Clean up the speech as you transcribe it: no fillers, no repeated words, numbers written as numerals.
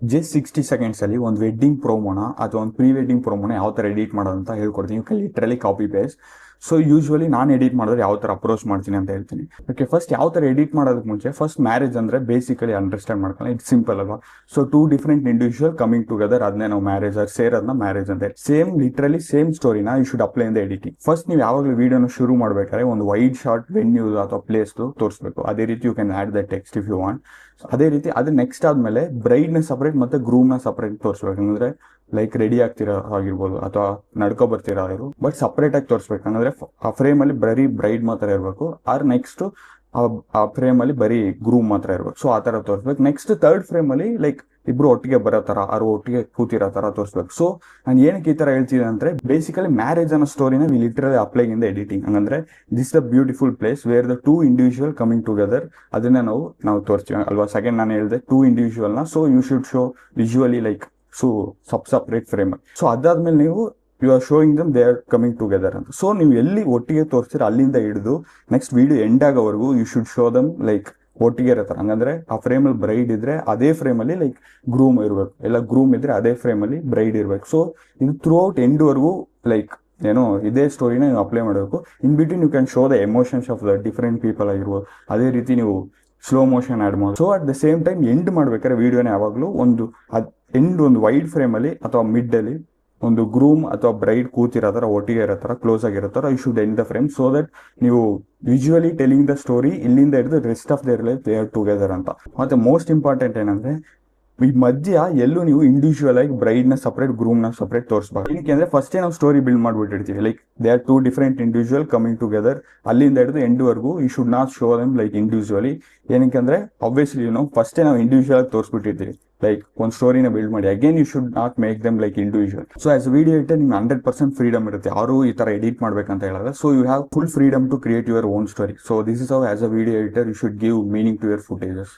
Just 60 seconds ಅಲ್ಲಿ ಒಂದು wedding ಪ್ರೋಮೋನ ಅಥವಾ ಒಂದು ಪ್ರೀ ವೆಡ್ಡಿಂಗ್ ಪ್ರೋಮೋನ ಯಾವ ಥರ ಎಡಿಟ್ ಮಾಡೋದು ಅಂತ ಹೇಳ್ಕೊಡ್ತೀನಿ. Literally copy paste. So usually ನಾನು ಎಡಿಟ್ ಮಾಡಿದ್ರೆ ಯಾವ ಥರ ಅಪ್ರೋಚ್ ಮಾಡ್ತೀನಿ ಅಂತ ಹೇಳ್ತೀನಿ. ಓಕೆ, ಫಸ್ಟ್ ಯಾವ ಥರ ಎಡಿಟ್ ಮಾಡೋದಕ್ಕೆ ಮುಂಚೆ ಫಸ್ಟ್ ಮ್ಯಾರೇಜ್ ಅಂದರೆ ಬೇಸಿಕಲಿ ಅಂಡರ್ಸ್ಟ್ಯಾಂಡ್ ಮಾಡ್ಕೊಳ್ಳಿ. ಇಟ್ಸ್ ಸಿಂಪಲ್ ಅಲ್ವಾ? So 2 different individual coming together, ಅದನ್ನೇ ನಾವು ಮ್ಯಾರೇಜ್ ಸೇರೋದನ್ನ ಮ್ಯಾರೇಜ್ ಅಂತ. ಲಿಟ್ರಲಿ ಸೇಮ್ ಸ್ಟೋರಿನ you should apply in the editing. First ನೀವು ಯಾವಾಗಲೂ ವಿಡಿಯೋನ ಶುರು ಮಾಡ್ಬೇಕಾದ್ರೆ ಒಂದು ವೈಡ್ ಶಾರ್ಟ್ ವೆನ್ಯೂ ಅಥವಾ ಪ್ಲೇಸ್ ತೋರಿಸ್ಬೇಕು. ಅದೇ ರೀತಿ you can add the text if you want. ಅದೇ ರೀತಿ ಅದು ನೆಕ್ಸ್ಟ್ ಆದ್ಮೇಲೆ ಬ್ರೈಡ್ನ ಸಪ್ರೇಟ್ ಮತ್ತೆ ಗ್ರೂಮ್ನ ಸಪ್ರೇಟ್ ತೋರಿಸ್ಬೇಕು. ಅಂದ್ರೆ ಲೈಕ್ ರೆಡಿ ಆಗ್ತಿರೋ ಆಗಿರ್ಬೋದು ಅಥವಾ ನಡ್ಕೊ ಬರ್ತಿರೋ ಬಟ್ ಸಪ್ರೇಟ್ ಆಗಿ ತೋರಿಸ್ಬೇಕು. ಅಂದ್ರೆ ಆ ಫ್ರೇಮ್ ಅಲ್ಲಿ ಬರೀ ಬ್ರೈಡ್ ಮಾತ್ರ ಇರಬೇಕು, ಆರ್ ನೆಕ್ಸ್ಟ್ ಆ ಫ್ರೇಮ್ ಅಲ್ಲಿ ಬರೀ ಗ್ರೂಮ್ ಮಾತ್ರ ಇರ್ಬೇಕು. ಸೊ ಆ ತರ ತೋರಿಸ್ಬೇಕು. ನೆಕ್ಸ್ಟ್ ಥರ್ಡ್ ಫ್ರೇಮ್ ಅಲ್ಲಿ ಲೈಕ್ ಇಬ್ರು ಒಟ್ಟಿಗೆ ಬರೋ ತರ ಅವ್ರು ಒಟ್ಟಿಗೆ ಕೂತಿರೋ ತರ ತೋರಿಸ್ಬೇಕು. ಸೊ ನಾನು ಏನಕ್ಕೆ ಈ ತರ ಹೇಳ್ತಿದ್ದೆ ಅಂದ್ರೆ ಬೇಸಿಕಲಿ ಮ್ಯಾರೇಜ್ ಅನ್ನೋ ಸ್ಟೋರಿನ we literally apply in the editing. ಹಂಗಂದ್ರೆ this the beautiful place where the 2 individual coming together. ಅದನ್ನ ನಾವು ತೋರಿಸ್ತೀವಿ ಅಲ್ವಾ? ಸೆಕೆಂಡ್ ನಾನು ಹೇಳಿದೆ 2 ಇಂಡಿವಿಜುವಲ್ ನ. So you should show visually like separate frame. So ಅದಾದ್ಮೇಲೆ ನೀವು you are showing them they are coming together ಅಂತ. ಸೊ ನೀವು ಎಲ್ಲಿ ಒಟ್ಟಿಗೆ ತೋರಿಸ್ತೀರ ಅಲ್ಲಿಂದ ಹಿಡಿದು ನೆಕ್ಸ್ಟ್ ವಿಡಿಯೋ ಎಂಡ್ ಆಗೋವರೆಗೂ you should show them like ಒಟ್ಟಿಗೆ ಇರತ್ತಾರೆ. ಹಂಗಂದ್ರೆ ಆ ಫ್ರೇಮ್ ಅಲ್ಲಿ ಬ್ರೈಡ್ ಇದ್ರೆ ಅದೇ ಫ್ರೇಮ್ ಅಲ್ಲಿ ಲೈಕ್ ಗ್ರೂಮ್ ಇರ್ಬೇಕು, ಎಲ್ಲ ಗ್ರೂಮ್ ಇದ್ರೆ ಅದೇ ಫ್ರೇಮ್ ಅಲ್ಲಿ ಬ್ರೈಡ್ ಇರ್ಬೇಕು. ಸೊ ಇದು ಥ್ರೂ ಔಟ್ ಎಂಡ್ ವರ್ಗೂ ಲೈಕ್ ಏನೋ ಇದೇ ಸ್ಟೋರಿನ ನೀವು ಅಪ್ಲೈ ಮಾಡಬೇಕು. In between you can show the emotions of the different people ಆಗಿರ್ಬೋದು. ಅದೇ ರೀತಿ ನೀವು ಸ್ಲೋ ಮೋಷನ್ ಆಡ್ ಮಾಡಿ. So at the same time end ಮಾಡ್ಬೇಕಾದ್ರೆ ವಿಡಿಯೋನ ಯಾವಾಗಲೂ ಒಂದು ವೈಡ್ ಫ್ರೇಮ್ ಅಲ್ಲಿ ಅಥವಾ ಮಿಡ್ ಅಲ್ಲಿ ಒಂದು ಗ್ರೂಮ್ ಅಥವಾ ಬ್ರೈಡ್ ಕೂತಿರೋ ತರ ಒಟ್ಟಿಗೆ ಇರೋ ತರ ಕ್ಲೋಸ್ ಆಗಿರೋ ತರ you should end the frame. So that ನೀವು ವಿಜುವಲಿ ಟೆಲಿಂಗ್ ದ ಸ್ಟೋರಿ ಇಲ್ಲಿಂದ ಹಿಡಿದು rest of their life they are together ಅಂತ. ಮತ್ತೆ ಮೋಸ್ಟ್ ಇಂಪಾರ್ಟೆಂಟ್ ಏನಂದ್ರೆ ಈ ಮಧ್ಯ ಎಲ್ಲೂ ನೀವು ಇಂಡಿವಿಜುವಲ್ ಆಗಿ ಬ್ರೈಡ್ ನ ಸಪ್ರೇಟ್ ಗ್ರೂಮ್ ನ ಸಪ್ರೇಟ್ ತೋರಿಸಬೇಕು. ಏನಕ್ಕೆ ಅಂದ್ರೆ ಫಸ್ಟೇ ನಾವು ಸ್ಟೋರಿ ಬಿಲ್ಡ್ ಮಾಡ್ಬಿಟ್ಟಿರ್ತೀವಿ like they are 2 different individual coming together. ಅಲ್ಲಿಂದ ಹಿಡಿದು ಎಂಡ್ ವರ್ಗೂ you should not show them like individually. ಏನಕ್ಕೆ ಅಂದ್ರೆ ಆಬ್ವಿಯಸ್ಲಿ ಫಸ್ಟೇ ನಾವು ಇಂಡಿವಿಜುವಲ್ ಆಗಿ ತೋರಿಸ್ಬಿಟ್ಟಿರ್ತೀವಿ. ಲೈಕ್ ಒಂದು ಸ್ಟೋರಿನ ಬಿಲ್ಡ್ ಮಾಡಿ again you should not make them like individual. So as video editor ನಿಮ್ಗೆ 100% ಫ್ರೀಡಮ್ ಇರುತ್ತೆ. ಯಾರು ಈ ತರ ಎಡಿಟ್ ಮಾಡ್ಬೇಕಂತ ಹೇಳಲ್ಲ. So you have full freedom to create your own story. So this is how as a video editor you should give meaning to your footages.